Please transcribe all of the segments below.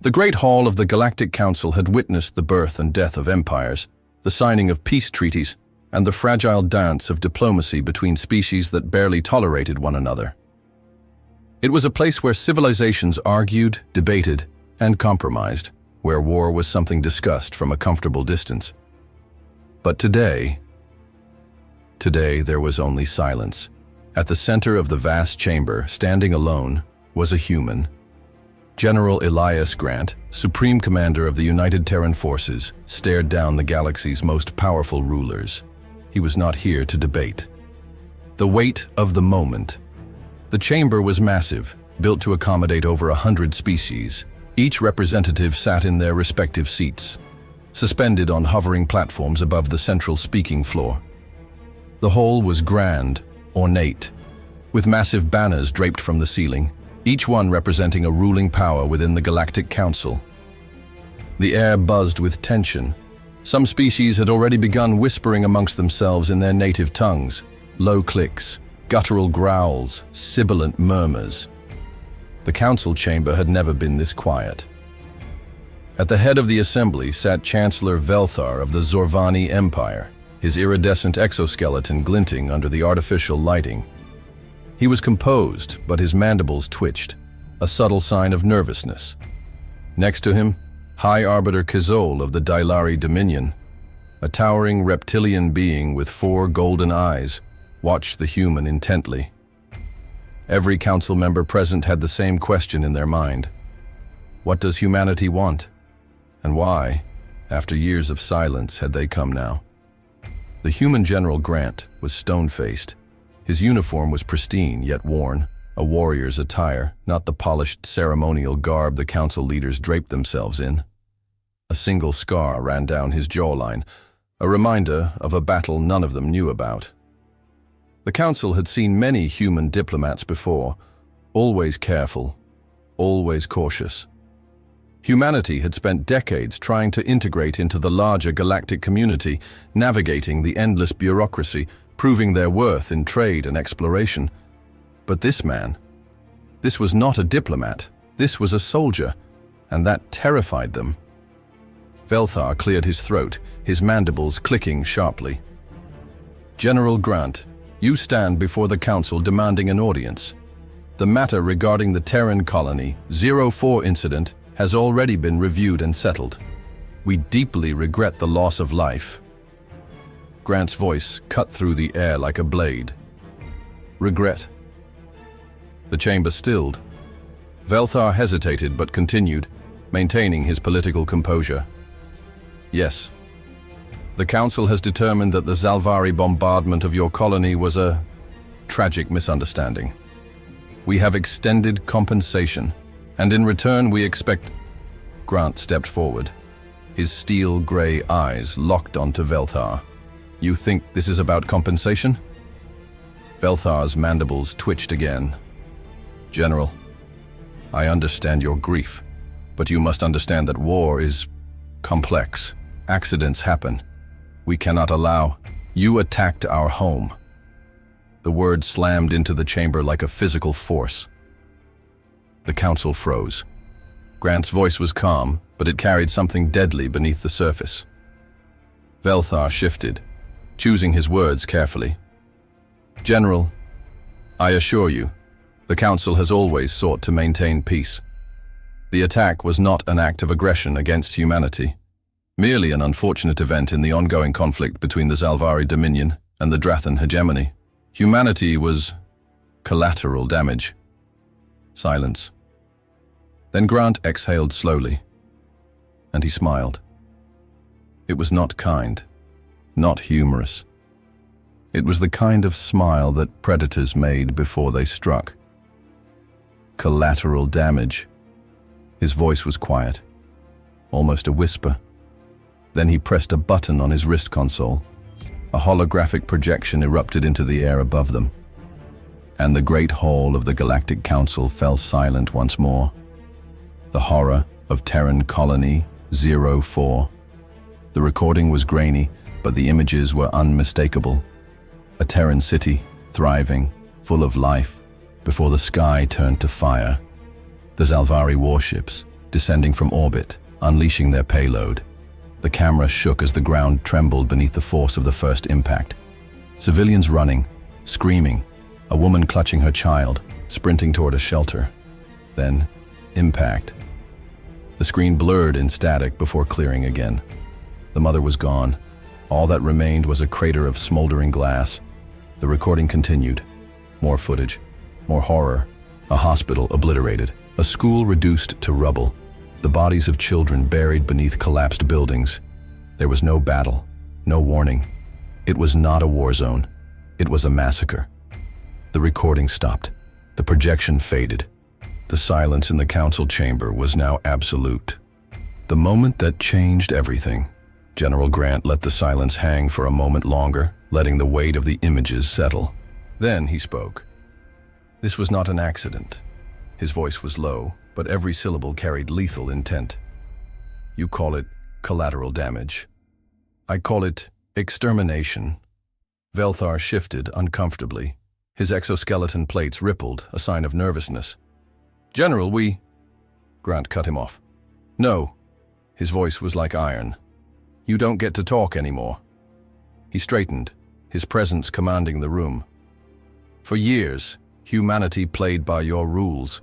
The Great Hall of the Galactic Council had witnessed the birth and death of empires, the signing of peace treaties, and the fragile dance of diplomacy between species that barely tolerated one another. It was a place where civilizations argued, debated, and compromised, where war was something discussed from a comfortable distance. But today there was only silence. At the center of the vast chamber, standing alone, was a human. General Elias Grant, Supreme Commander of the United Terran Forces, stared down the galaxy's most powerful rulers. He was not here to debate. The weight of the moment. The chamber was massive, built to accommodate over 100 species. Each representative sat in their respective seats, suspended on hovering platforms above the central speaking floor. The hall was grand, ornate, with massive banners draped from the ceiling, each one representing a ruling power within the Galactic Council. The air buzzed with tension. Some species had already begun whispering amongst themselves in their native tongues, low clicks, guttural growls, sibilant murmurs. The council chamber had never been this quiet. At the head of the assembly sat Chancellor Velthar of the Zorvani Empire, his iridescent exoskeleton glinting under the artificial lighting. He was composed, but his mandibles twitched, a subtle sign of nervousness. Next to him, High Arbiter Kizol of the Dylari Dominion, a towering reptilian being with 4 golden eyes, watched the human intently. Every council member present had the same question in their mind. What does humanity want? And why, after years of silence, had they come now? The human General Grant was stone-faced. His uniform was pristine, yet worn, a warrior's attire, not the polished ceremonial garb the council leaders draped themselves in. A single scar ran down his jawline, a reminder of a battle none of them knew about. The council had seen many human diplomats before, always careful, always cautious. Humanity had spent decades trying to integrate into the larger galactic community, navigating the endless bureaucracy, proving their worth in trade and exploration. But this man, this was not a diplomat, this was a soldier, and that terrified them. Velthar cleared his throat, his mandibles clicking sharply. General Grant, you stand before the council demanding an audience. The matter regarding the Terran colony 04 incident has already been reviewed and settled. We deeply regret the loss of life. Grant's voice cut through the air like a blade. Regret. The chamber stilled. Velthar hesitated but continued, maintaining his political composure. Yes. The council has determined that the Zalvari bombardment of your colony was a tragic misunderstanding. We have extended compensation, and in return we expect... Grant stepped forward, his steel-gray eyes locked onto Velthar. You think this is about compensation? Velthar's mandibles twitched again. General, I understand your grief, but you must understand that war is complex. Accidents happen. We cannot allow... You attacked our home. The word slammed into the chamber like a physical force. The council froze. Grant's voice was calm, but it carried something deadly beneath the surface. Velthar shifted, choosing his words carefully. General, I assure you, the council has always sought to maintain peace. The attack was not an act of aggression against humanity, merely an unfortunate event in the ongoing conflict between the Zalvari Dominion and the Drathan hegemony. Humanity was collateral damage. Silence. Then Grant exhaled slowly, and he smiled. It was not kind, not humorous. It was the kind of smile that predators made before they struck. Collateral damage. His voice was quiet, almost a whisper. Then he pressed a button on his wrist console. A holographic projection erupted into the air above them, and the great hall of the Galactic Council fell silent once more. The horror of Terran Colony 04. The recording was grainy, but the images were unmistakable. A Terran city, thriving, full of life, before the sky turned to fire. The Zalvari warships, descending from orbit, unleashing their payload. The camera shook as the ground trembled beneath the force of the first impact. Civilians running, screaming, a woman clutching her child, sprinting toward a shelter. Then, impact. The screen blurred in static before clearing again. The mother was gone. All that remained was a crater of smoldering glass. The recording continued. More footage, more horror. A hospital obliterated, a school reduced to rubble, the bodies of children buried beneath collapsed buildings. There was no battle, no warning. It was not a war zone. It was a massacre. The recording stopped. The projection faded. The silence in the council chamber was now absolute. The moment that changed everything. General Grant let the silence hang for a moment longer, letting the weight of the images settle. Then he spoke. This was not an accident. His voice was low, but every syllable carried lethal intent. You call it collateral damage. I call it extermination. Velthar shifted uncomfortably. His exoskeleton plates rippled, a sign of nervousness. General, Grant cut him off. No. His voice was like iron. You don't get to talk anymore. He straightened, his presence commanding the room. For years, humanity played by your rules.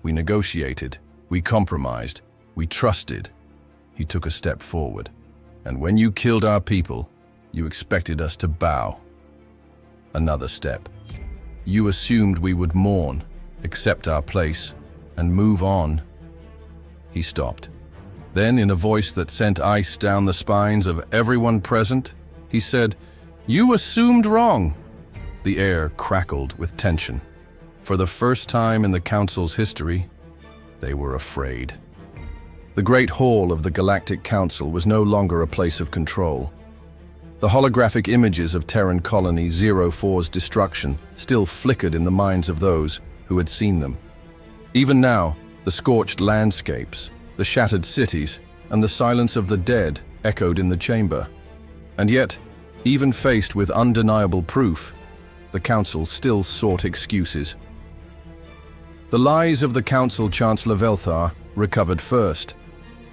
We negotiated, we compromised, we trusted. He took a step forward. And when you killed our people, you expected us to bow. Another step. You assumed we would mourn, accept our place, and move on. He stopped. Then, in a voice that sent ice down the spines of everyone present, he said, "You assumed wrong." The air crackled with tension. For the first time in the Council's history, they were afraid. The Great Hall of the Galactic Council was no longer a place of control. The holographic images of Terran Colony 04's destruction still flickered in the minds of those who had seen them. Even now, the scorched landscapes, the shattered cities, and the silence of the dead echoed in the chamber. And yet, even faced with undeniable proof, the Council still sought excuses. The lies of the Council Chancellor Velthar recovered first,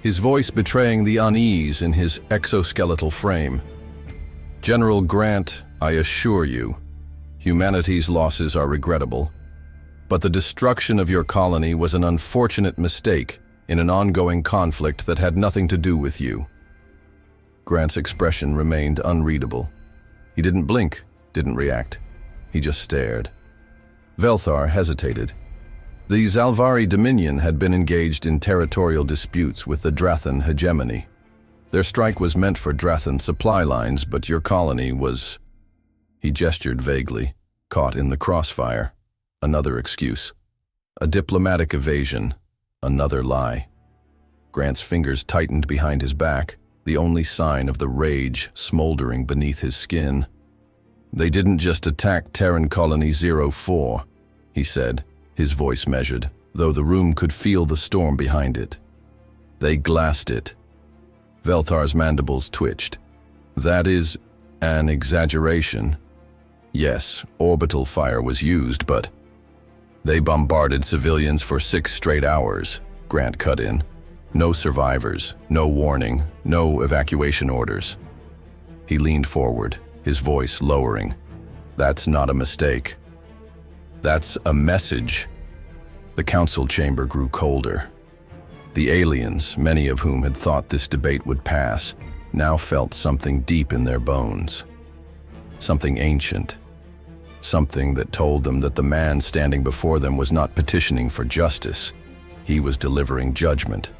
his voice betraying the unease in his exoskeletal frame. General Grant, I assure you, humanity's losses are regrettable, but the destruction of your colony was an unfortunate mistake in an ongoing conflict that had nothing to do with you. Grant's expression remained unreadable. He didn't blink, didn't react. He just stared. Velthar hesitated. The Zalvari Dominion had been engaged in territorial disputes with the Drathan hegemony. Their strike was meant for Drathan supply lines, but your colony was... He gestured vaguely, caught in the crossfire. Another excuse. A diplomatic evasion. Another lie. Grant's fingers tightened behind his back, the only sign of the rage smoldering beneath his skin. They didn't just attack Terran Colony 04, he said, his voice measured, though the room could feel the storm behind it. They glassed it. Velthar's mandibles twitched. That is an exaggeration. Yes, orbital fire was used, but... They bombarded civilians for 6 straight hours, Grant cut in. No survivors, no warning, no evacuation orders. He leaned forward, his voice lowering. That's not a mistake. That's a message. The council chamber grew colder. The aliens, many of whom had thought this debate would pass, now felt something deep in their bones. Something ancient. Something that told them that the man standing before them was not petitioning for justice. He was delivering judgment.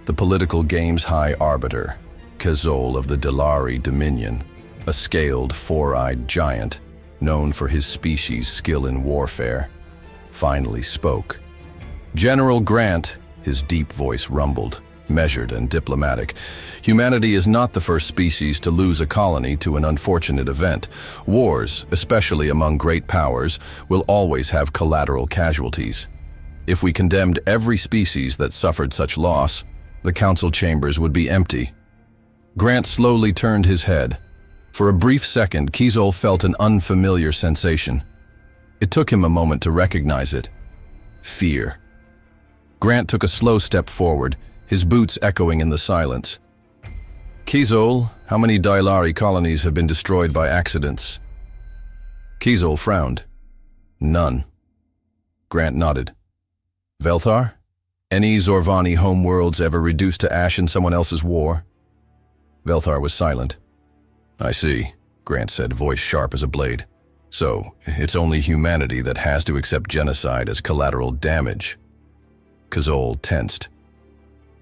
The political game's high arbiter, Kazol of the Delari Dominion, a scaled, four-eyed giant, known for his species' skill in warfare, finally spoke. General Grant, his deep voice rumbled, measured and diplomatic. Humanity is not the first species to lose a colony to an unfortunate event. Wars, especially among great powers, will always have collateral casualties. If we condemned every species that suffered such loss, the council chambers would be empty. Grant slowly turned his head. For a brief second, Kizol felt an unfamiliar sensation. It took him a moment to recognize it. Fear. Grant took a slow step forward, his boots echoing in the silence. Kizol, how many Dylari colonies have been destroyed by accidents? Kizol frowned. None. Grant nodded. Velthar? Any Zorvani homeworlds ever reduced to ash in someone else's war? Velthar was silent. I see, Grant said, voice sharp as a blade. So, it's only humanity that has to accept genocide as collateral damage. Kizol tensed.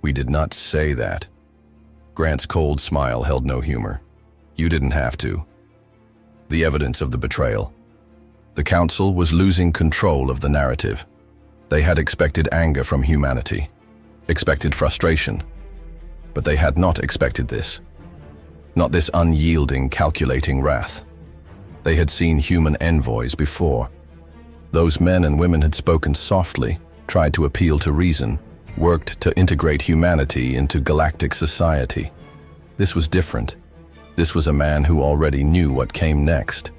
We did not say that. Grant's cold smile held no humor. You didn't have to. The evidence of the betrayal. The Council was losing control of the narrative. They had expected anger from humanity, expected frustration, but they had not expected this. Not this unyielding, calculating wrath. They had seen human envoys before. Those men and women had spoken softly, tried to appeal to reason, worked to integrate humanity into galactic society. This was different. This was a man who already knew what came next.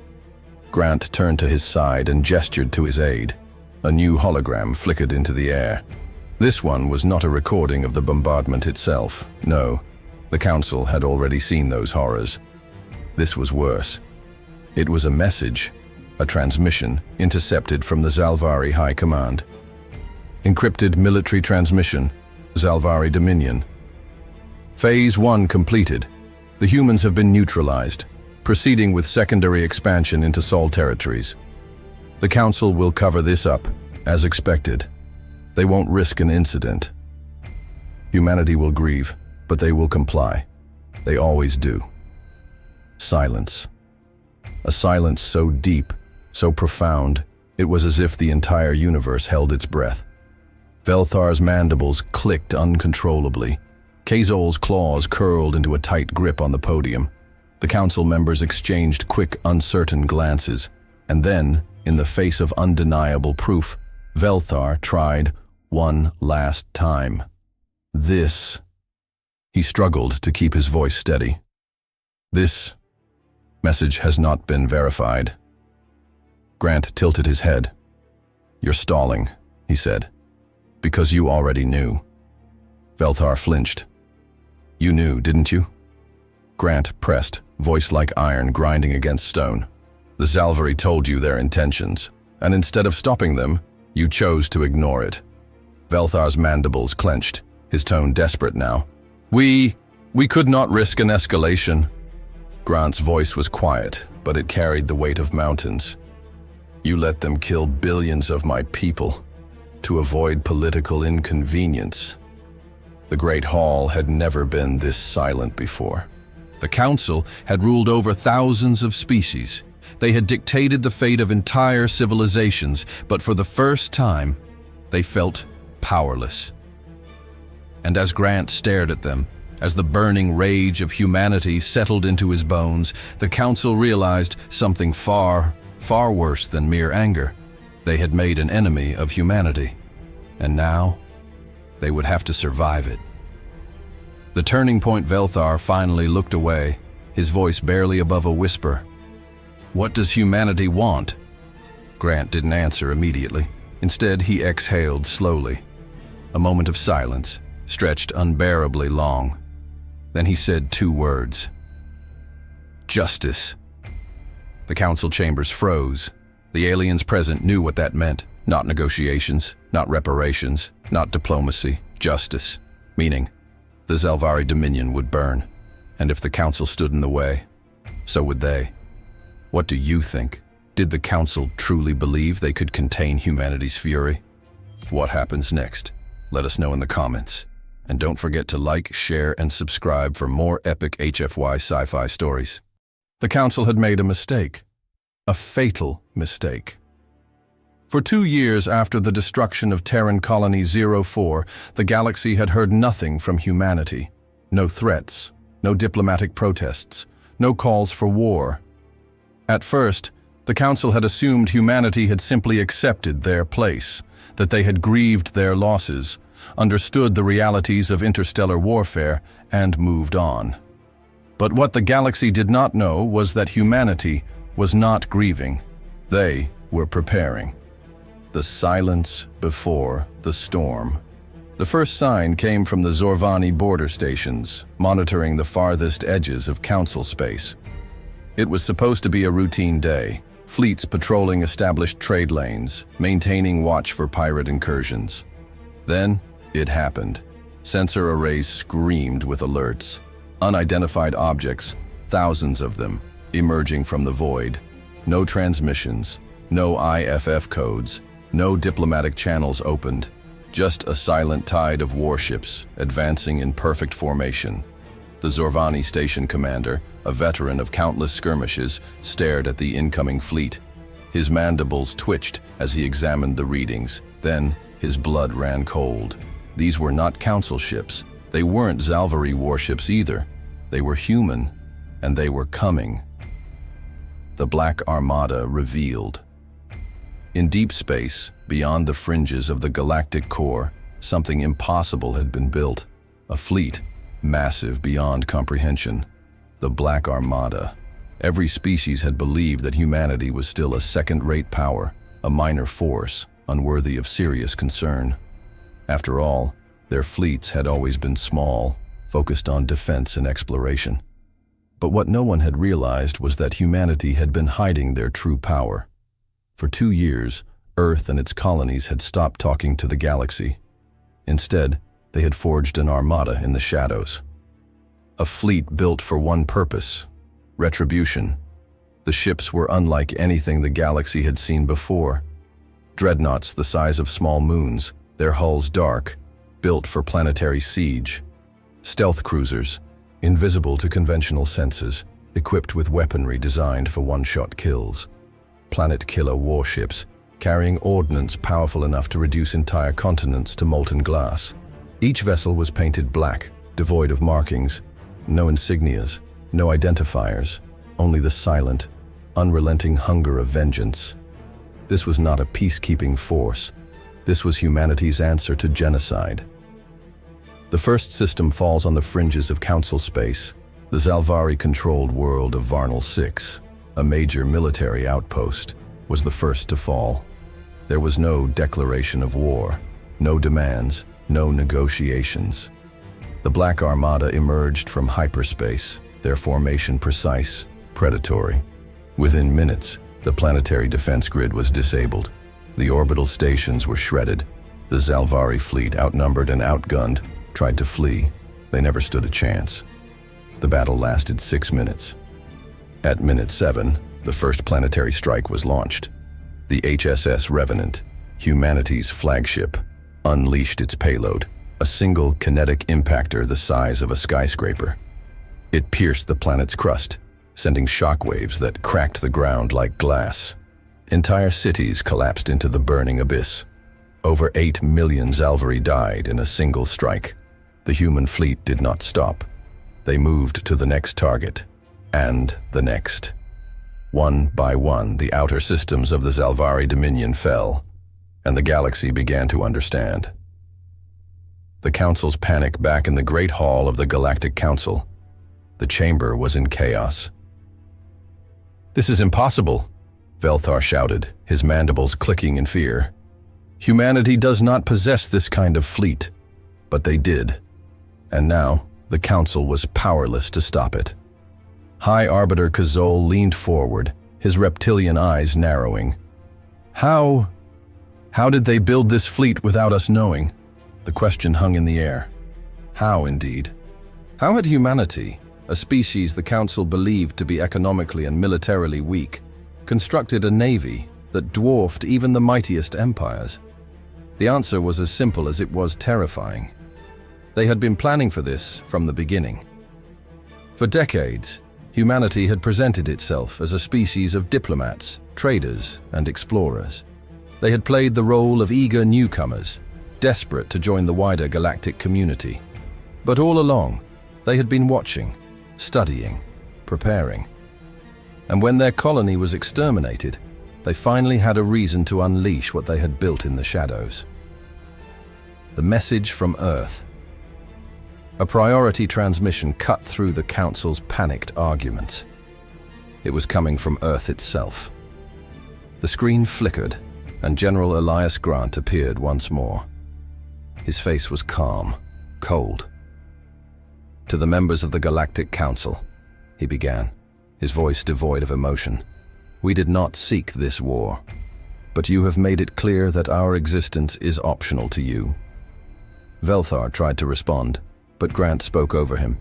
Grant turned to his side and gestured to his aide. A new hologram flickered into the air. This one was not a recording of the bombardment itself. No, the Council had already seen those horrors. This was worse. It was a message, a transmission intercepted from the Zalvari High Command. Encrypted military transmission, Zalvari Dominion. Phase 1 completed. The humans have been neutralized, proceeding with secondary expansion into Sol territories. The Council will cover this up, as expected. They won't risk an incident. Humanity will grieve, but they will comply. They always do. Silence. A silence so deep, so profound, it was as if the entire universe held its breath. Velthar's mandibles clicked uncontrollably. Kazol's claws curled into a tight grip on the podium. The Council members exchanged quick, uncertain glances, and then, in the face of undeniable proof, Velthar tried one last time. This. He struggled to keep his voice steady. This message has not been verified. Grant tilted his head. You're stalling, he said, because you already knew. Velthar flinched. You knew, didn't you? Grant pressed, voice like iron grinding against stone. The Zalvari told you their intentions, and instead of stopping them, you chose to ignore it. Velthar's mandibles clenched, his tone desperate now. We could not risk an escalation. Grant's voice was quiet, but it carried the weight of mountains. You let them kill billions of my people, to avoid political inconvenience. The Great Hall had never been this silent before. The Council had ruled over thousands of species. They had dictated the fate of entire civilizations, but for the first time, they felt powerless. And as Grant stared at them, as the burning rage of humanity settled into his bones, the Council realized something far, far worse than mere anger. They had made an enemy of humanity, and now they would have to survive it. The turning point Velthar finally looked away, his voice barely above a whisper. What does humanity want? Grant didn't answer immediately. Instead, he exhaled slowly. A moment of silence, stretched unbearably long. Then he said 2 words. Justice. The Council chambers froze. The aliens present knew what that meant. Not negotiations, not reparations, not diplomacy, justice. Meaning, the Zalvari Dominion would burn. And if the Council stood in the way, so would they. What do you think? Did the Council truly believe they could contain humanity's fury? What happens next? Let us know in the comments. And don't forget to like, share, and subscribe for more epic HFY sci-fi stories. The Council had made a mistake. A fatal mistake. For 2 years after the destruction of Terran Colony 04, the galaxy had heard nothing from humanity. No threats, no diplomatic protests, no calls for war. At first, the Council had assumed humanity had simply accepted their place, that they had grieved their losses, understood the realities of interstellar warfare, and moved on. But what the galaxy did not know was that humanity was not grieving. They were preparing. The silence before the storm. The first sign came from the Zorvani border stations, monitoring the farthest edges of Council space. It was supposed to be a routine day, fleets patrolling established trade lanes, maintaining watch for pirate incursions. Then, it happened. Sensor arrays screamed with alerts. Unidentified objects, thousands of them, emerging from the void. No transmissions, no IFF codes, no diplomatic channels opened. Just a silent tide of warships, advancing in perfect formation. The Zorvani station commander, a veteran of countless skirmishes, stared at the incoming fleet. His mandibles twitched as he examined the readings. Then, his blood ran cold. These were not Council ships. They weren't Zalvari warships either. They were human, and they were coming. The Black Armada revealed. In deep space, beyond the fringes of the galactic core, something impossible had been built. A fleet, massive beyond comprehension. The Black Armada. Every species had believed that humanity was still a second-rate power, a minor force, unworthy of serious concern. After all, their fleets had always been small, focused on defense and exploration. But what no one had realized was that humanity had been hiding their true power. For 2 years, Earth and its colonies had stopped talking to the galaxy. Instead, they had forged an armada in the shadows. A fleet built for one purpose: retribution. The ships were unlike anything the galaxy had seen before. Dreadnoughts the size of small moons, their hulls dark, built for planetary siege. Stealth cruisers, invisible to conventional senses, equipped with weaponry designed for one-shot kills. Planet-killer warships, carrying ordnance powerful enough to reduce entire continents to molten glass. Each vessel was painted black, devoid of markings, no insignias, no identifiers, only the silent, unrelenting hunger of vengeance. This was not a peacekeeping force. This was humanity's answer to genocide. The first system falls on the fringes of Council space, the Zalvari-controlled world of Varnal 6. A major military outpost, was the first to fall. There was no declaration of war, no demands, no negotiations. The Black Armada emerged from hyperspace, their formation precise, predatory. Within minutes, the planetary defense grid was disabled. The orbital stations were shredded. The Zalvari fleet, outnumbered and outgunned, tried to flee. They never stood a chance. The battle lasted 6 minutes. At minute 7, the first planetary strike was launched. The HSS Revenant, humanity's flagship, unleashed its payload, a single kinetic impactor the size of a skyscraper. It pierced the planet's crust, sending shockwaves that cracked the ground like glass. Entire cities collapsed into the burning abyss. Over 8 million Zalvari died in a single strike. The human fleet did not stop. They moved to the next target. And the next. One by one, the outer systems of the Zalvari Dominion fell, and the galaxy began to understand. The Council's panic back in the Great Hall of the Galactic Council. The chamber was in chaos. "This is impossible," Velthar shouted, his mandibles clicking in fear. "Humanity does not possess this kind of fleet." But they did. And now, the Council was powerless to stop it. High Arbiter Kazol leaned forward, his reptilian eyes narrowing. How did they build this fleet without us knowing? The question hung in the air. How, indeed? How had humanity, a species the Council believed to be economically and militarily weak, constructed a navy that dwarfed even the mightiest empires? The answer was as simple as it was terrifying. They had been planning for this from the beginning. For decades, humanity had presented itself as a species of diplomats, traders, and explorers. They had played the role of eager newcomers, desperate to join the wider galactic community. But all along, they had been watching, studying, preparing. And when their colony was exterminated, they finally had a reason to unleash what they had built in the shadows. The message from Earth. A priority transmission cut through the Council's panicked arguments. It was coming from Earth itself. The screen flickered, and General Elias Grant appeared once more. His face was calm, cold. "To the members of the Galactic Council," he began, his voice devoid of emotion, "we did not seek this war, but you have made it clear that our existence is optional to you." Velthar tried to respond, but Grant spoke over him.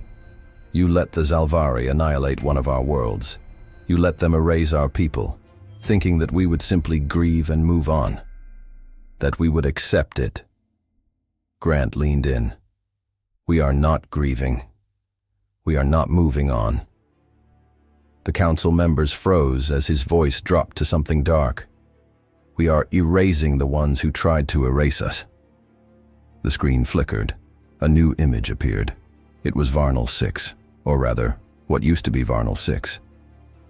"You let the Zalvari annihilate one of our worlds. You let them erase our people, thinking that we would simply grieve and move on, that we would accept it." Grant leaned in. "We are not grieving. We are not moving on." The council members froze as his voice dropped to something dark. "We are erasing the ones who tried to erase us." The screen flickered. A new image appeared. It was Varnal 6, or rather, what used to be Varnal 6.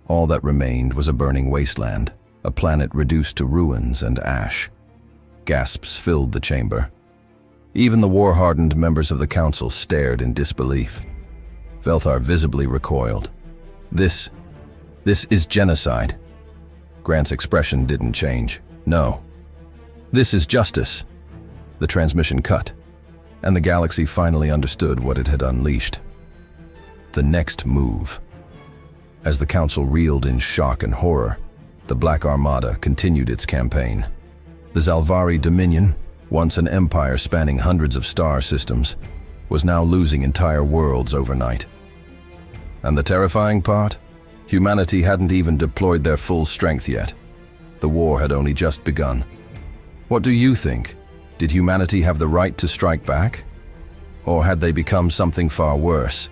All that remained was a burning wasteland, a planet reduced to ruins and ash. Gasps filled the chamber. Even the war-hardened members of the council stared in disbelief. Velthar visibly recoiled. This is genocide." Grant's expression didn't change. "No. This is justice." The transmission cut, and the galaxy finally understood what it had unleashed. The next move. As the council reeled in shock and horror, the Black Armada continued its campaign. The Zalvari Dominion, once an empire spanning hundreds of star systems, was now losing entire worlds overnight. And the terrifying part? Humanity hadn't even deployed their full strength yet. The war had only just begun. What do you think? Did humanity have the right to strike back? Or had they become something far worse?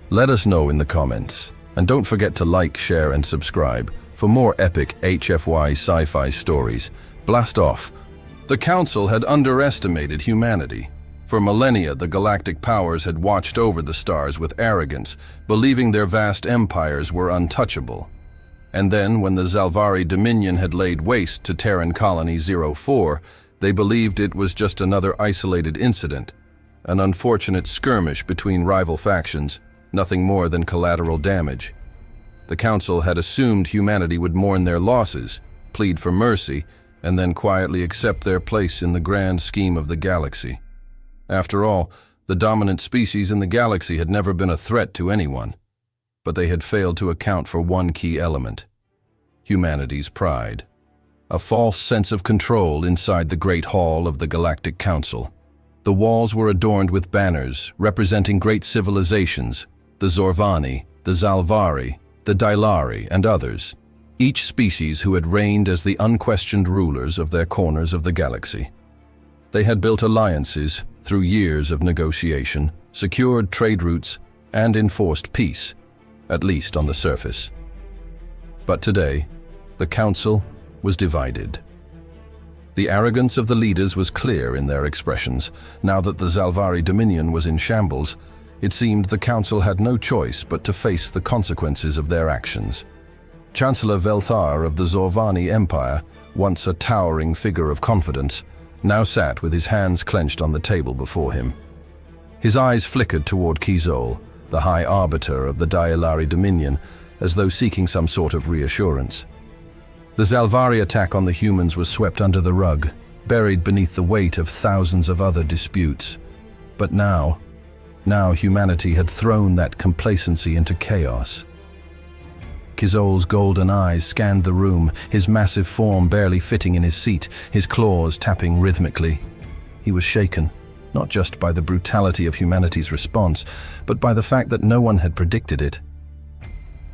Let us know in the comments. And don't forget to like, share, and subscribe for more epic HFY sci-fi stories. Blast off. The Council had underestimated humanity. For millennia, the galactic powers had watched over the stars with arrogance, believing their vast empires were untouchable. And then, when the Zalvari Dominion had laid waste to Terran Colony 04, they believed it was just another isolated incident, an unfortunate skirmish between rival factions, nothing more than collateral damage. The Council had assumed humanity would mourn their losses, plead for mercy, and then quietly accept their place in the grand scheme of the galaxy. After all, the dominant species in the galaxy had never been a threat to anyone, but they had failed to account for one key element: humanity's pride. A false sense of control inside the Great Hall of the Galactic Council. The walls were adorned with banners representing great civilizations, the Zorvani, the Zalvari, the Dailari, and others, each species who had reigned as the unquestioned rulers of their corners of the galaxy. They had built alliances through years of negotiation, secured trade routes, and enforced peace, at least on the surface. But today, the Council was divided. The arrogance of the leaders was clear in their expressions. Now that the Zalvari Dominion was in shambles, it seemed the Council had no choice but to face the consequences of their actions. Chancellor Velthar of the Zorvani Empire, once a towering figure of confidence, now sat with his hands clenched on the table before him. His eyes flickered toward Kizol, the High Arbiter of the Dailari Dominion, as though seeking some sort of reassurance. The Zalvari attack on the humans was swept under the rug, buried beneath the weight of thousands of other disputes. But now humanity had thrown that complacency into chaos. Kizol's golden eyes scanned the room, his massive form barely fitting in his seat, his claws tapping rhythmically. He was shaken, not just by the brutality of humanity's response, but by the fact that no one had predicted it.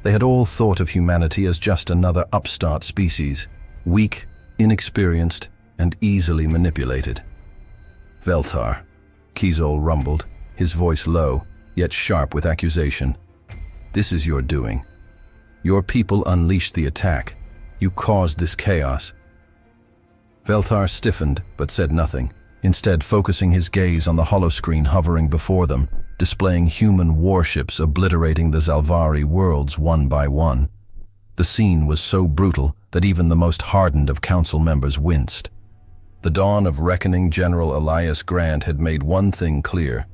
They had all thought of humanity as just another upstart species, weak, inexperienced, and easily manipulated. "Velthar," Kizol rumbled, his voice low, yet sharp with accusation. "This is your doing. Your people unleashed the attack. You caused this chaos." Velthar stiffened, but said nothing, instead focusing his gaze on the holoscreen hovering before them, displaying human warships obliterating the Zalvari worlds one by one. The scene was so brutal that even the most hardened of council members winced. The dawn of reckoning General Elias Grant had made one thing clear.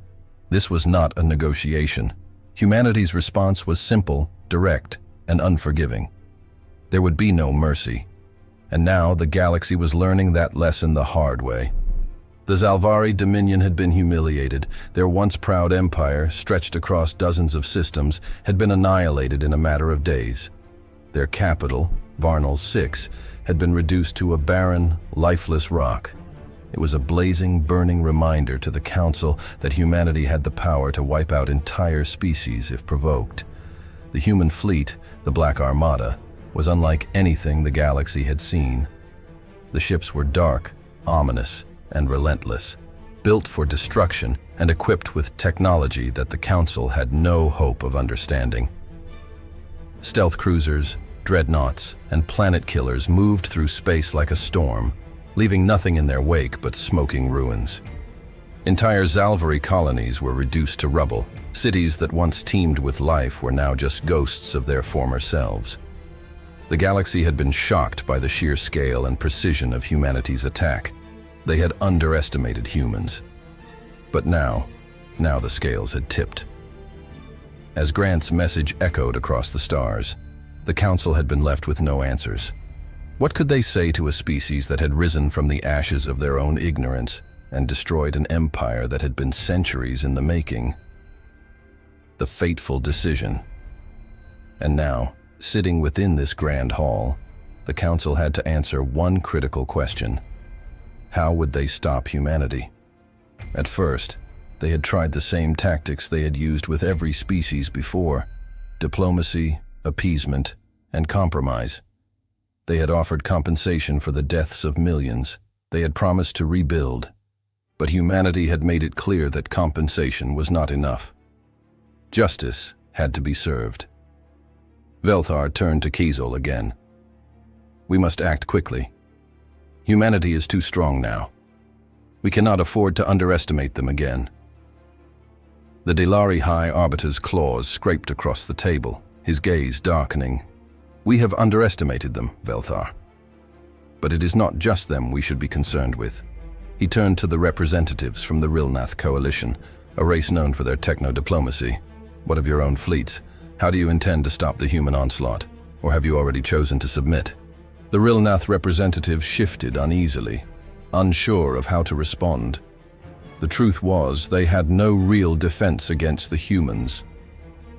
This was not a negotiation. Humanity's response was simple, direct, and unforgiving. There would be no mercy. And now the galaxy was learning that lesson the hard way. The Zalvari Dominion had been humiliated. Their once proud empire, stretched across dozens of systems, had been annihilated in a matter of days. Their capital, Varnal 6, had been reduced to a barren, lifeless rock. It was a blazing, burning reminder to the Council that humanity had the power to wipe out entire species if provoked. The human fleet, the Black Armada, was unlike anything the galaxy had seen. The ships were dark, ominous, and relentless, built for destruction and equipped with technology that the Council had no hope of understanding. Stealth cruisers, dreadnoughts, and planet killers moved through space like a storm, leaving nothing in their wake but smoking ruins. Entire Zalvari colonies were reduced to rubble. Cities that once teemed with life were now just ghosts of their former selves. The galaxy had been shocked by the sheer scale and precision of humanity's attack. They had underestimated humans. But now the scales had tipped. As Grant's message echoed across the stars, the Council had been left with no answers. What could they say to a species that had risen from the ashes of their own ignorance and destroyed an empire that had been centuries in the making? The fateful decision. And now, sitting within this grand hall, the Council had to answer one critical question. How would they stop humanity? At first, they had tried the same tactics they had used with every species before: diplomacy, appeasement, and compromise. They had offered compensation for the deaths of millions. They had promised to rebuild. But humanity had made it clear that compensation was not enough. Justice had to be served. Velthar turned to Kiesel again. We must act quickly. Humanity is too strong now. We cannot afford to underestimate them again. The Delari High Arbiter's claws scraped across the table, his gaze darkening. We have underestimated them, Velthar. But it is not just them we should be concerned with. He turned to the representatives from the Rilnath Coalition, a race known for their techno-diplomacy. What of your own fleets? How do you intend to stop the human onslaught? Or have you already chosen to submit? The Rilnath representatives shifted uneasily, unsure of how to respond. The truth was, they had no real defense against the humans.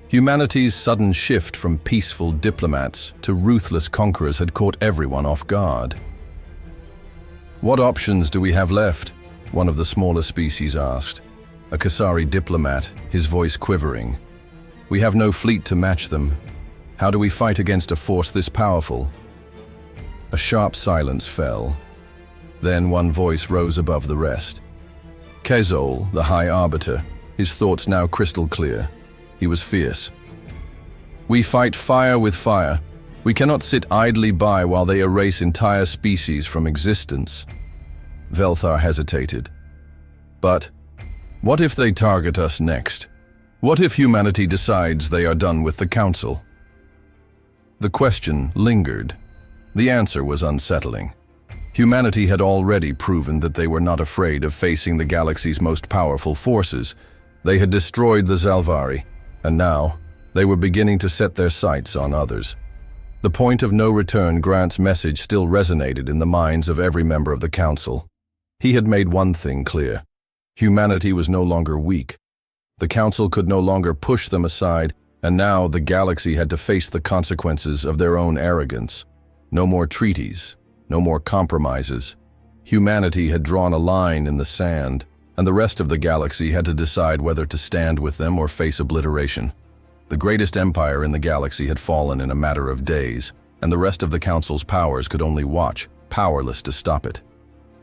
Humanity's sudden shift from peaceful diplomats to ruthless conquerors had caught everyone off guard. What options do we have left? One of the smaller species asked. A Kasari diplomat, his voice quivering. We have no fleet to match them. How do we fight against a force this powerful? A sharp silence fell. Then one voice rose above the rest. Kezol, the High Arbiter, his thoughts now crystal clear. He was fierce. We fight fire with fire. We cannot sit idly by while they erase entire species from existence. Velthar hesitated. But what if they target us next? What if humanity decides they are done with the Council? The question lingered. The answer was unsettling. Humanity had already proven that they were not afraid of facing the galaxy's most powerful forces. They had destroyed the Zalvari, and now they were beginning to set their sights on others. The point of no return, Grant's message still resonated in the minds of every member of the Council. He had made one thing clear. Humanity was no longer weak. The Council could no longer push them aside, and now the galaxy had to face the consequences of their own arrogance. No more treaties, no more compromises. Humanity had drawn a line in the sand, and the rest of the galaxy had to decide whether to stand with them or face obliteration. The greatest empire in the galaxy had fallen in a matter of days, and the rest of the Council's powers could only watch, powerless to stop it.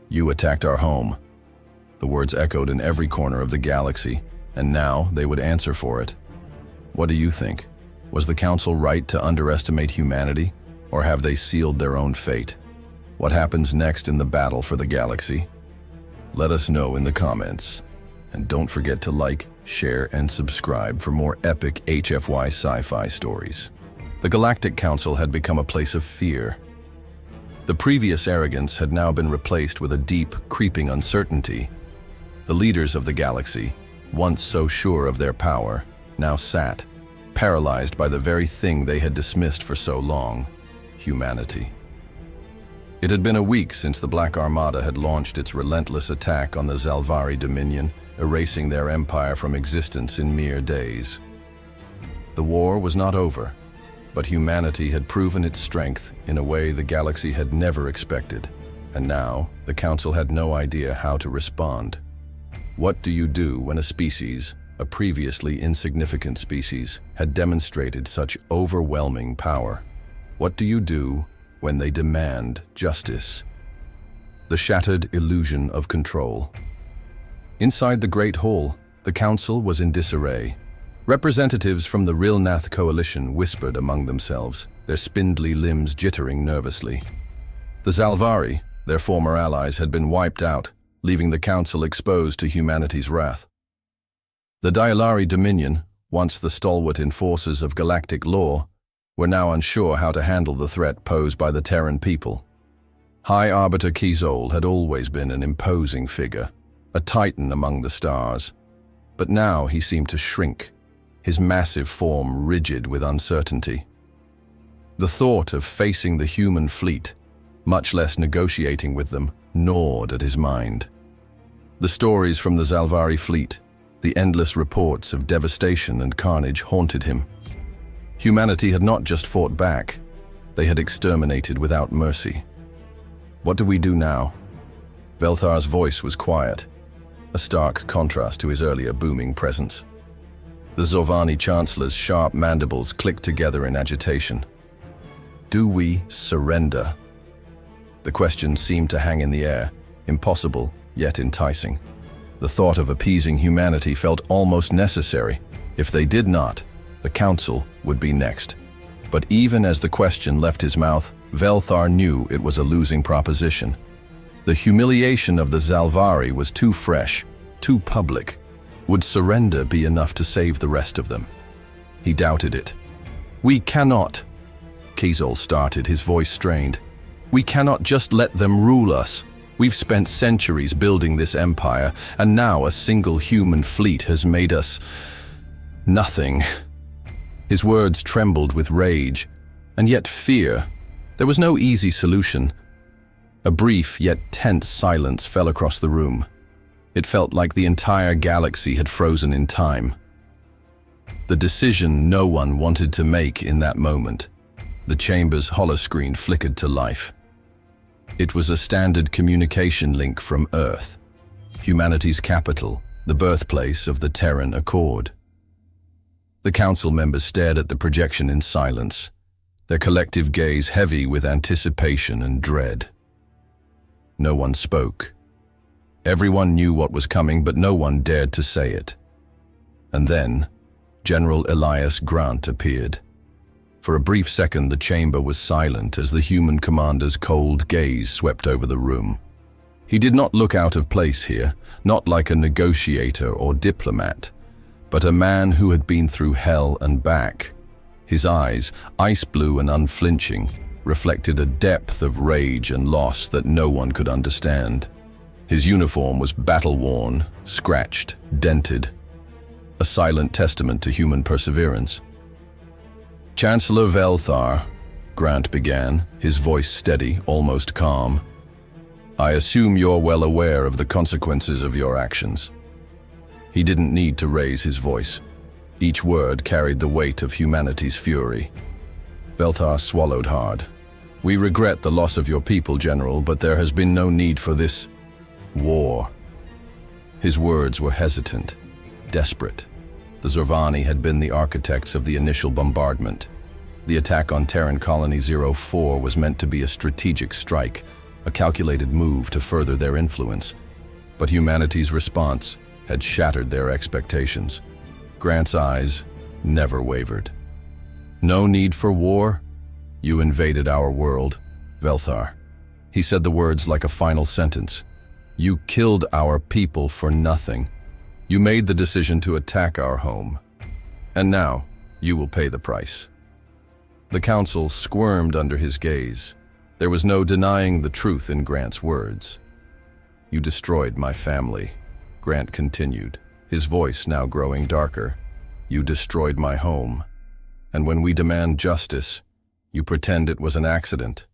You attacked our home. The words echoed in every corner of the galaxy, and now they would answer for it. What do you think? Was the Council right to underestimate humanity, or have they sealed their own fate? What happens next in the battle for the galaxy? Let us know in the comments. And don't forget to like, share, and subscribe for more epic HFY sci-fi stories. The Galactic Council had become a place of fear. The previous arrogance had now been replaced with a deep, creeping uncertainty. The leaders of the galaxy, once so sure of their power, now sat, paralyzed by the very thing they had dismissed for so long: humanity. It had been a week since the Black Armada had launched its relentless attack on the Zalvari Dominion, erasing their empire from existence in mere days. The war was not over, but humanity had proven its strength in a way the galaxy had never expected, and now the Council had no idea how to respond. What do you do when a species, a previously insignificant species, had demonstrated such overwhelming power? What do you do when they demand justice? The shattered illusion of control. Inside the Great Hall, the Council was in disarray. Representatives from the Rilnath coalition whispered among themselves, their spindly limbs jittering nervously. The Zalvari, their former allies, had been wiped out, leaving the Council exposed to humanity's wrath. The Dialari Dominion, once the stalwart enforcers of galactic law, were now unsure how to handle the threat posed by the Terran people. High Arbiter Kizol had always been an imposing figure, a titan among the stars, but now he seemed to shrink, his massive form rigid with uncertainty. The thought of facing the human fleet, much less negotiating with them, gnawed at his mind. The stories from the Zalvari fleet, the endless reports of devastation and carnage haunted him. Humanity had not just fought back, they had exterminated without mercy. What do we do now? Velthar's voice was quiet, a stark contrast to his earlier booming presence. The Zovani Chancellor's sharp mandibles clicked together in agitation. Do we surrender? The question seemed to hang in the air, impossible yet enticing. The thought of appeasing humanity felt almost necessary. If they did not, the Council would be next. But even as the question left his mouth, Velthar knew it was a losing proposition. The humiliation of the Zalvari was too fresh, too public. Would surrender be enough to save the rest of them? He doubted it. We cannot, Kizol started, his voice strained. We cannot just let them rule us. We've spent centuries building this empire, and now a single human fleet has made us nothing. His words trembled with rage, and yet fear. There was no easy solution. A brief yet tense silence fell across the room. It felt like the entire galaxy had frozen in time. The decision no one wanted to make in that moment. The chamber's holoscreen flickered to life. It was a standard communication link from Earth, humanity's capital, the birthplace of the Terran Accord. The Council members stared at the projection in silence, their collective gaze heavy with anticipation and dread. No one spoke. Everyone knew what was coming, but no one dared to say it. And then, General Elias Grant appeared. For a brief second, the chamber was silent as the human commander's cold gaze swept over the room. He did not look out of place here, not like a negotiator or diplomat, but a man who had been through hell and back. His eyes, ice blue and unflinching, reflected a depth of rage and loss that no one could understand. His uniform was battle-worn, scratched, dented, a silent testament to human perseverance. Chancellor Velthar, Grant began, his voice steady, almost calm. I assume you're well aware of the consequences of your actions. He didn't need to raise his voice. Each word carried the weight of humanity's fury. Velthar swallowed hard. We regret the loss of your people, General, but there has been no need for this war. His words were hesitant, desperate. The Zorvani had been the architects of the initial bombardment. The attack on Terran Colony 04 was meant to be a strategic strike, a calculated move to further their influence. But humanity's response had shattered their expectations. Grant's eyes never wavered. No need for war? You invaded our world, Velthar. He said the words like a final sentence. You killed our people for nothing. You made the decision to attack our home. And now, you will pay the price. The Council squirmed under his gaze. There was no denying the truth in Grant's words. You destroyed my family, Grant continued, his voice now growing darker. You destroyed my home. And when we demand justice, you pretend it was an accident.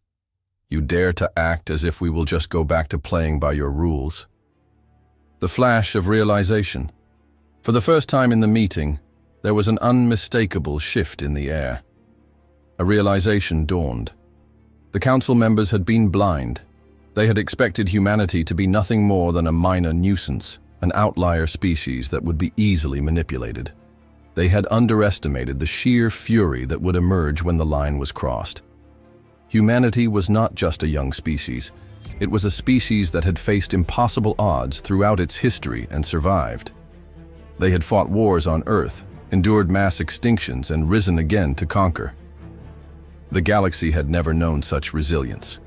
You dare to act as if we will just go back to playing by your rules. The flash of realization. For the first time in the meeting, there was an unmistakable shift in the air. A realization dawned. The council members had been blind. They had expected humanity to be nothing more than a minor nuisance, an outlier species that would be easily manipulated. They had underestimated the sheer fury that would emerge when the line was crossed. Humanity was not just a young species. It was a species that had faced impossible odds throughout its history and survived. They had fought wars on Earth, endured mass extinctions, and risen again to conquer. The galaxy had never known such resilience.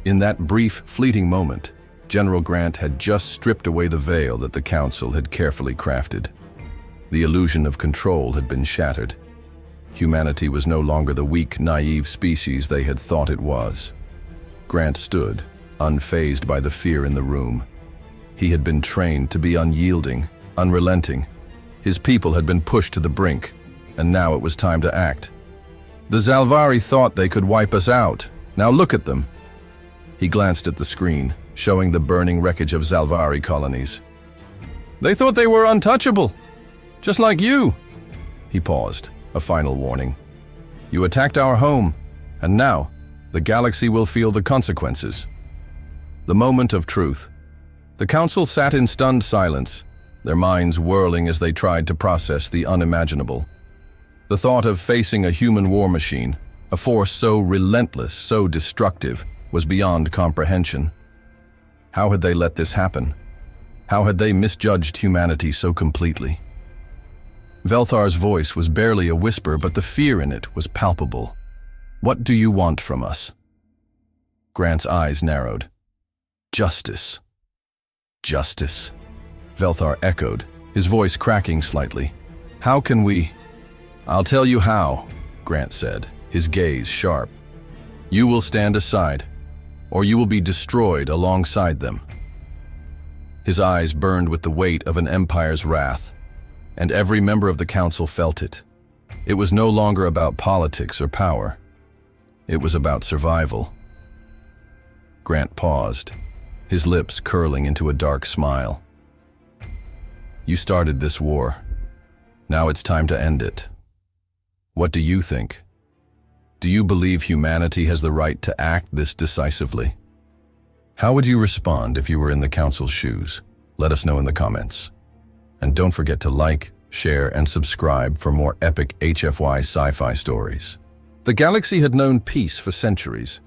In that brief, fleeting moment, General Grant had just stripped away the veil that the Council had carefully crafted. The illusion of control had been shattered. Humanity was no longer the weak, naive species they had thought it was. Grant stood, unfazed by the fear in the room. He had been trained to be unyielding, unrelenting. His people had been pushed to the brink, and now it was time to act. The Zalvari thought they could wipe us out. Now look at them. He glanced at the screen, showing the burning wreckage of Zalvari colonies. They thought they were untouchable, just like you. He paused, a final warning. You attacked our home, and now the galaxy will feel the consequences. The moment of truth. The council sat in stunned silence, their minds whirling as they tried to process the unimaginable. The thought of facing a human war machine, a force so relentless, so destructive, was beyond comprehension. How had they let this happen? How had they misjudged humanity so completely? Velthar's voice was barely a whisper, but the fear in it was palpable. What do you want from us? Grant's eyes narrowed. Justice. Justice. Velthar echoed, his voice cracking slightly. How can we? I'll tell you how, Grant said, his gaze sharp. You will stand aside, or you will be destroyed alongside them. His eyes burned with the weight of an empire's wrath, and every member of the council felt it. It was no longer about politics or power. It was about survival. Grant paused, his lips curling into a dark smile. You started this war. Now it's time to end it. What do you think? Do you believe humanity has the right to act this decisively? How would you respond if you were in the council's shoes? Let us know in the comments. And don't forget to like, share, and subscribe for more epic HFY sci-fi stories. The galaxy had known peace for centuries,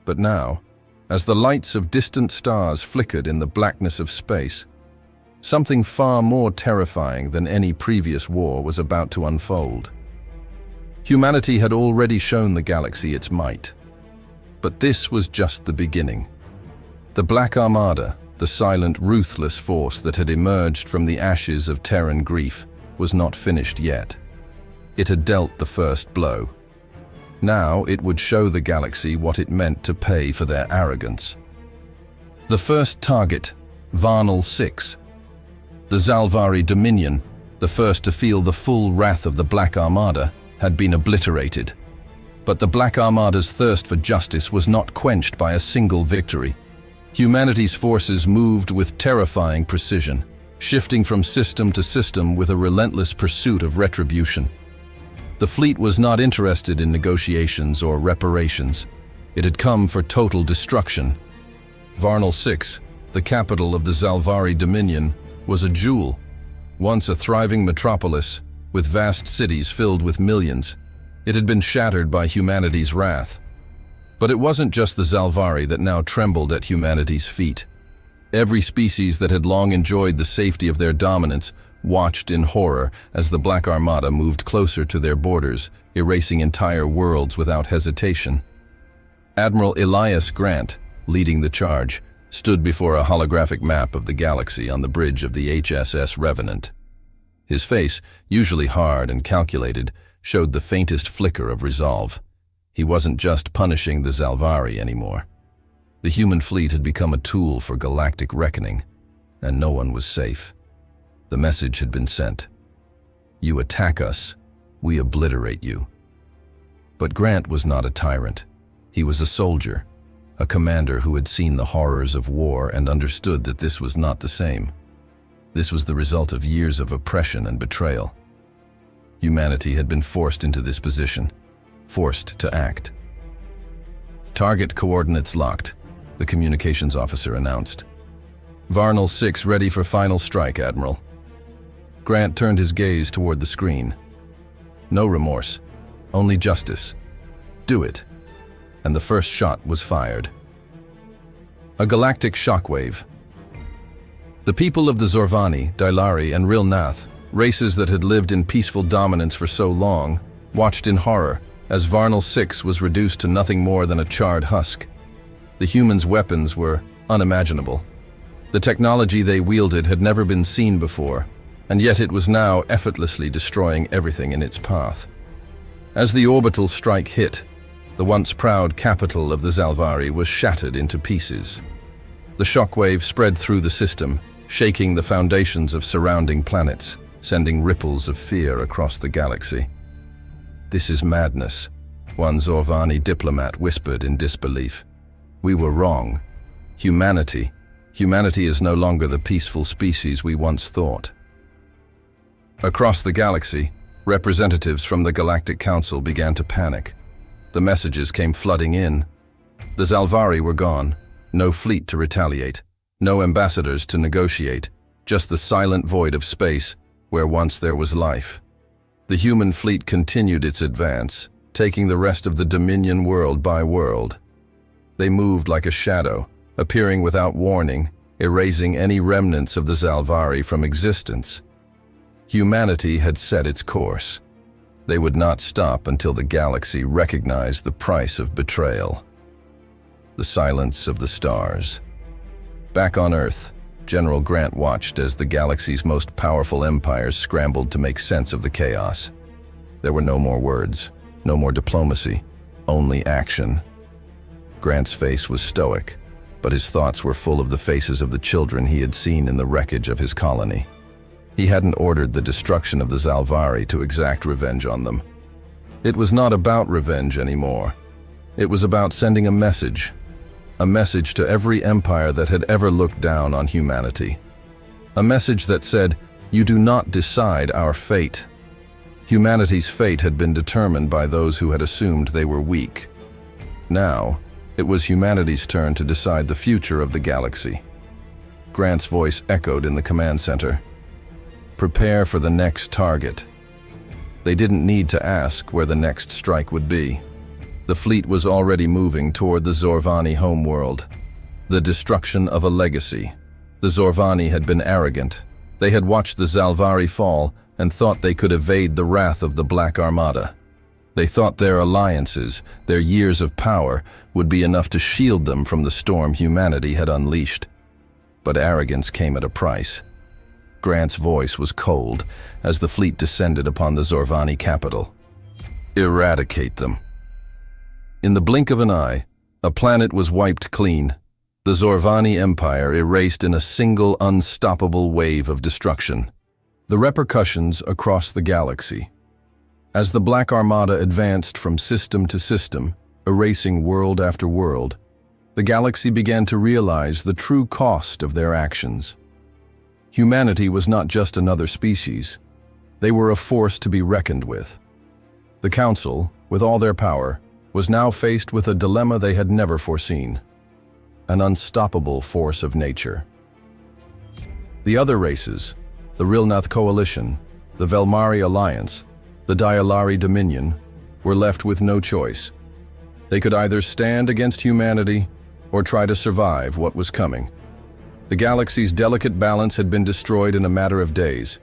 but now, as the lights of distant stars flickered in the blackness of space, something far more terrifying than any previous war was about to unfold. Humanity had already shown the galaxy its might, but this was just the beginning. The Black Armada, the silent, ruthless force that had emerged from the ashes of Terran grief, was not finished yet. It had dealt the first blow. Now it would show the galaxy what it meant to pay for their arrogance. The first target, Varnal 6. The Zalvari Dominion, the first to feel the full wrath of the Black Armada, had been obliterated. But the Black Armada's thirst for justice was not quenched by a single victory. Humanity's forces moved with terrifying precision, shifting from system to system with a relentless pursuit of retribution. The fleet was not interested in negotiations or reparations. It had come for total destruction. Varnal 6, the capital of the Zalvari Dominion, was a jewel, once a thriving metropolis, with vast cities filled with millions. It had been shattered by humanity's wrath. But it wasn't just the Zalvari that now trembled at humanity's feet. Every species that had long enjoyed the safety of their dominance watched in horror as the Black Armada moved closer to their borders, erasing entire worlds without hesitation. Admiral Elias Grant, leading the charge, stood before a holographic map of the galaxy on the bridge of the HSS Revenant. His face, usually hard and calculated, showed the faintest flicker of resolve. He wasn't just punishing the Zalvari anymore. The human fleet had become a tool for galactic reckoning, and no one was safe. The message had been sent. You attack us, we obliterate you. But Grant was not a tyrant. He was a soldier, a commander who had seen the horrors of war and understood that this was not the same. This was the result of years of oppression and betrayal. Humanity had been forced into this position, forced to act. "Target coordinates locked," the communications officer announced. "Varnal 6 ready for final strike, Admiral." Grant turned his gaze toward the screen. No remorse, only justice. Do it. And the first shot was fired. A galactic shockwave. The people of the Zorvani, Dailari, and Rilnath, races that had lived in peaceful dominance for so long, watched in horror as Varnal 6 was reduced to nothing more than a charred husk. The humans' weapons were unimaginable. The technology they wielded had never been seen before, and yet it was now effortlessly destroying everything in its path. As the orbital strike hit, the once proud capital of the Zalvari was shattered into pieces. The shockwave spread through the system, shaking the foundations of surrounding planets, sending ripples of fear across the galaxy. "This is madness," one Zorvani diplomat whispered in disbelief. "We were wrong. Humanity is no longer the peaceful species we once thought." Across the galaxy, representatives from the Galactic Council began to panic. The messages came flooding in. The Zalvari were gone, no fleet to retaliate, no ambassadors to negotiate, just the silent void of space where once there was life. The human fleet continued its advance, taking the rest of the Dominion world by world. They moved like a shadow, appearing without warning, erasing any remnants of the Zalvari from existence. Humanity had set its course. They would not stop until the galaxy recognized the price of betrayal. The silence of the stars. Back on Earth, General Grant watched as the galaxy's most powerful empires scrambled to make sense of the chaos. There were no more words, no more diplomacy, only action. Grant's face was stoic, but his thoughts were full of the faces of the children he had seen in the wreckage of his colony. He hadn't ordered the destruction of the Zalvari to exact revenge on them. It was not about revenge anymore. It was about sending a message to every empire that had ever looked down on humanity. A message that said, "You do not decide our fate." Humanity's fate had been determined by those who had assumed they were weak. Now, it was humanity's turn to decide the future of the galaxy. Grant's voice echoed in the command center. "Prepare for the next target." They didn't need to ask where the next strike would be. The fleet was already moving toward the Zorvani homeworld. The destruction of a legacy. The Zorvani had been arrogant. They had watched the Zalvari fall and thought they could evade the wrath of the Black Armada. They thought their alliances, their years of power, would be enough to shield them from the storm humanity had unleashed. But arrogance came at a price. Grant's voice was cold as the fleet descended upon the Zorvani capital. "Eradicate them." In the blink of an eye, a planet was wiped clean. The Zorvani Empire erased in a single unstoppable wave of destruction. The repercussions across the galaxy. As the Black Armada advanced from system to system, erasing world after world, the galaxy began to realize the true cost of their actions. Humanity was not just another species. They were a force to be reckoned with. The Council, with all their power, was now faced with a dilemma they had never foreseen. An unstoppable force of nature. The other races, the Rilnath Coalition, the Velmari Alliance, the Dailari Dominion, were left with no choice. They could either stand against humanity or try to survive what was coming. The galaxy's delicate balance had been destroyed in a matter of days.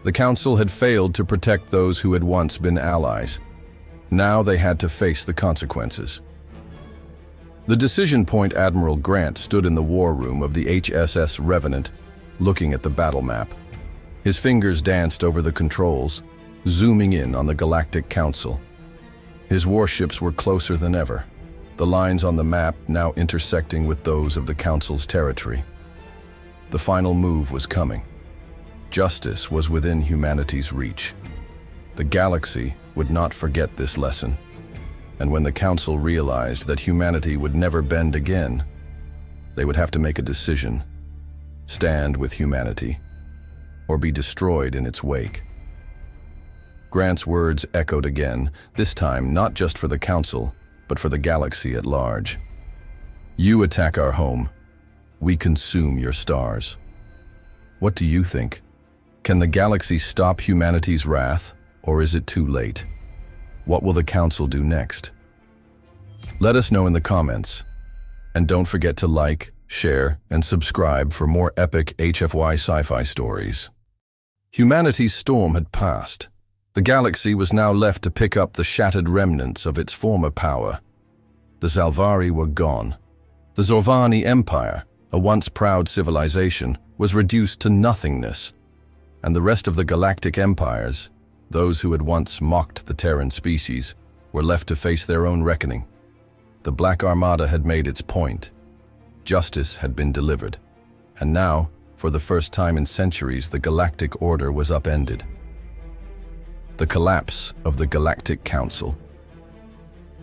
The Council had failed to protect those who had once been allies. Now they had to face the consequences. The decision point Admiral Grant stood in the war room of the HSS Revenant, looking at the battle map. His fingers danced over the controls, zooming in on the Galactic Council. His warships were closer than ever, the lines on the map now intersecting with those of the Council's territory. The final move was coming. Justice was within humanity's reach. The galaxy would not forget this lesson. And when the Council realized that humanity would never bend again, they would have to make a decision: stand with humanity, or be destroyed in its wake. Grant's words echoed again, this time not just for the Council, but for the galaxy at large. You attack our home, we consume your stars. What do you think? Can the galaxy stop humanity's wrath, or is it too late? What will the Council do next? Let us know in the comments. And don't forget to like, share, and subscribe for more epic HFY sci-fi stories. Humanity's storm had passed. The galaxy was now left to pick up the shattered remnants of its former power. The Zalvari were gone. The Zorvani Empire, a once proud civilization, was reduced to nothingness. And the rest of the galactic empires, those who had once mocked the Terran species, were left to face their own reckoning. The Black Armada had made its point. Justice had been delivered. And now, for the first time in centuries, the galactic order was upended. The collapse of the Galactic Council.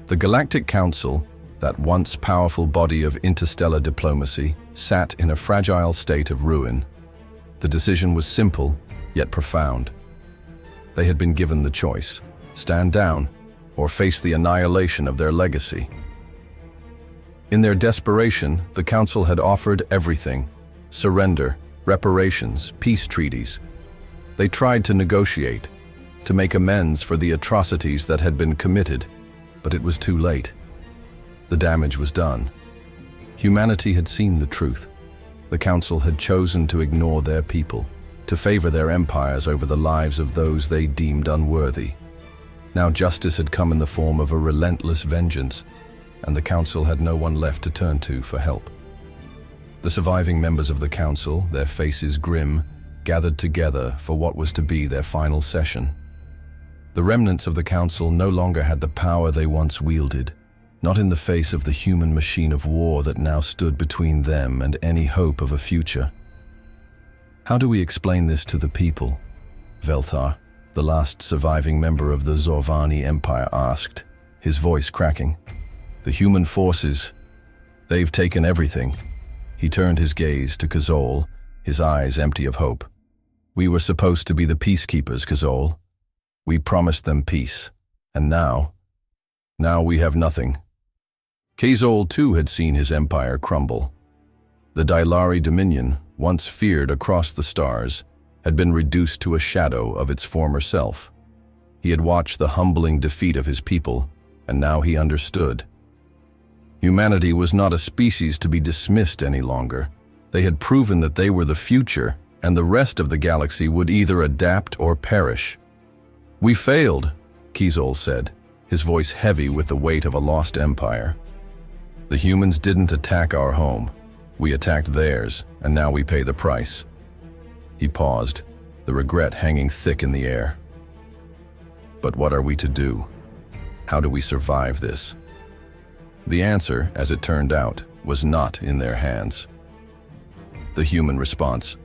The Galactic Council, that once powerful body of interstellar diplomacy, sat in a fragile state of ruin. The decision was simple, yet profound. They had been given the choice: stand down, or face the annihilation of their legacy. In their desperation, the Council had offered everything: surrender, reparations, peace treaties. They tried to negotiate, to make amends for the atrocities that had been committed, but it was too late. The damage was done. Humanity had seen the truth. The Council had chosen to ignore their people, to favor their empires over the lives of those they deemed unworthy. Now justice had come in the form of a relentless vengeance, and the Council had no one left to turn to for help. The surviving members of the Council, their faces grim, gathered together for what was to be their final session. The remnants of the Council no longer had the power they once wielded, not in the face of the human machine of war that now stood between them and any hope of a future. How do we explain this to the people? Velthar, the last surviving member of the Zorvani Empire, asked, his voice cracking. The human forces, they've taken everything. He turned his gaze to Kazol, his eyes empty of hope. We were supposed to be the peacekeepers, Kazol. We promised them peace, and now we have nothing. Kazol too had seen his empire crumble. The Dylari Dominion, once feared across the stars, had been reduced to a shadow of its former self. He had watched the humbling defeat of his people, and now he understood. Humanity was not a species to be dismissed any longer. They had proven that they were the future, and the rest of the galaxy would either adapt or perish. We failed, Kazol said, his voice heavy with the weight of a lost empire. The humans didn't attack our home. We attacked theirs, and now we pay the price. He paused, the regret hanging thick in the air. But what are we to do? How do we survive this? The answer, as it turned out, was not in their hands. The human response.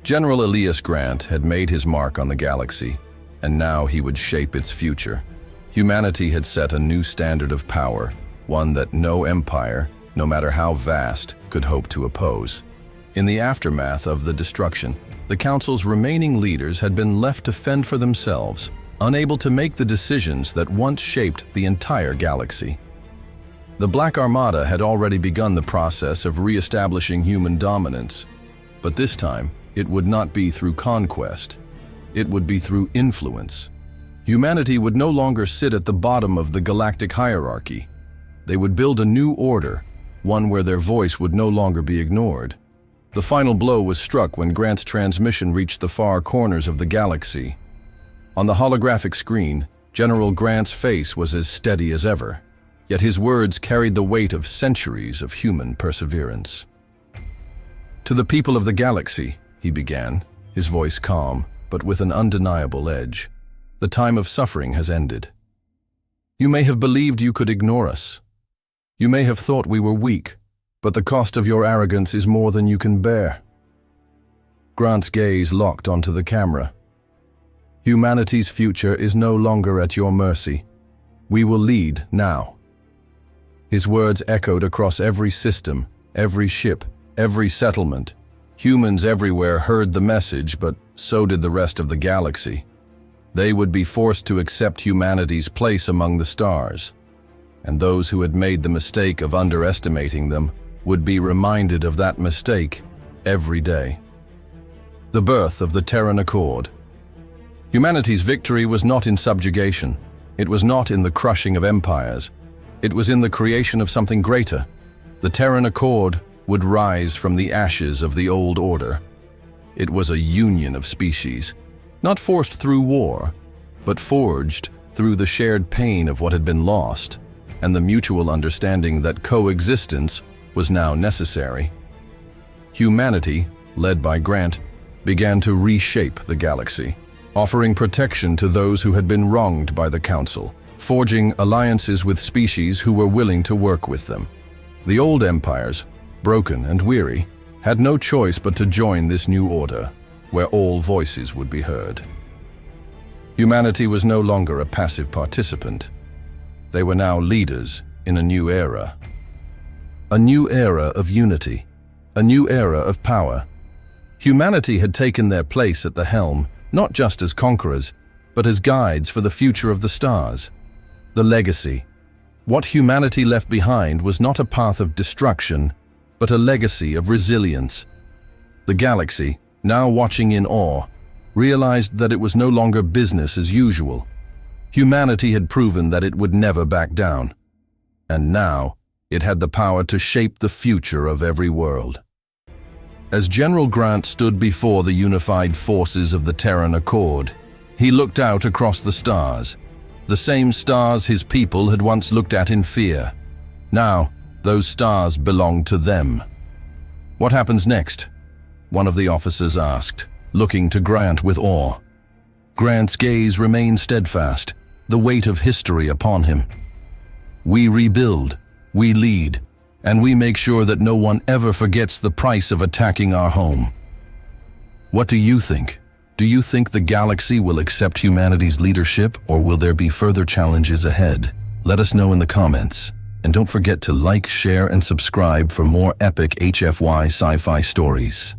General Elias Grant had made his mark on the galaxy, and now he would shape its future. Humanity had set a new standard of power, one that no empire, no matter how vast, could hope to oppose. In the aftermath of the destruction, the Council's remaining leaders had been left to fend for themselves, unable to make the decisions that once shaped the entire galaxy. The Black Armada had already begun the process of re-establishing human dominance, but this time it would not be through conquest. It would be through influence. Humanity would no longer sit at the bottom of the galactic hierarchy. They would build a new order, one where their voice would no longer be ignored. The final blow was struck when Grant's transmission reached the far corners of the galaxy. On the holographic screen, General Grant's face was as steady as ever, yet his words carried the weight of centuries of human perseverance. To the people of the galaxy, he began, his voice calm, but with an undeniable edge. The time of suffering has ended. You may have believed you could ignore us. You may have thought we were weak, but the cost of your arrogance is more than you can bear. Grant's gaze locked onto the camera. Humanity's future is no longer at your mercy. We will lead now." His words echoed across every system, every ship, every settlement. Humans everywhere heard the message, but so did the rest of the galaxy. They would be forced to accept humanity's place among the stars, and those who had made the mistake of underestimating them would be reminded of that mistake every day. The birth of the Terran Accord. Humanity's victory was not in subjugation. It was not in the crushing of empires. It was in the creation of something greater. The Terran Accord would rise from the ashes of the old order. It was a union of species, not forced through war, but forged through the shared pain of what had been lost, and the mutual understanding that coexistence was now necessary. Humanity, led by Grant, began to reshape the galaxy, offering protection to those who had been wronged by the Council, forging alliances with species who were willing to work with them. The old empires, broken and weary, had no choice but to join this new order, where all voices would be heard. Humanity was no longer a passive participant. They were now leaders in a new era. A new era of unity, a new era of power. Humanity had taken their place at the helm, not just as conquerors, but as guides for the future of the stars. The legacy. What humanity left behind was not a path of destruction, but a legacy of resilience. The galaxy, now watching in awe, realized that it was no longer business as usual. Humanity had proven that it would never back down. And now, it had the power to shape the future of every world. As General Grant stood before the unified forces of the Terran Accord, he looked out across the stars, the same stars his people had once looked at in fear. Now, those stars belonged to them. "What happens next?" one of the officers asked, looking to Grant with awe. Grant's gaze remained steadfast, the weight of history upon him. "We rebuild, we lead, and we make sure that no one ever forgets the price of attacking our home." What do you think? Do you think the galaxy will accept humanity's leadership, or will there be further challenges ahead? Let us know in the comments. And don't forget to like, share, and subscribe for more epic HFY sci-fi stories.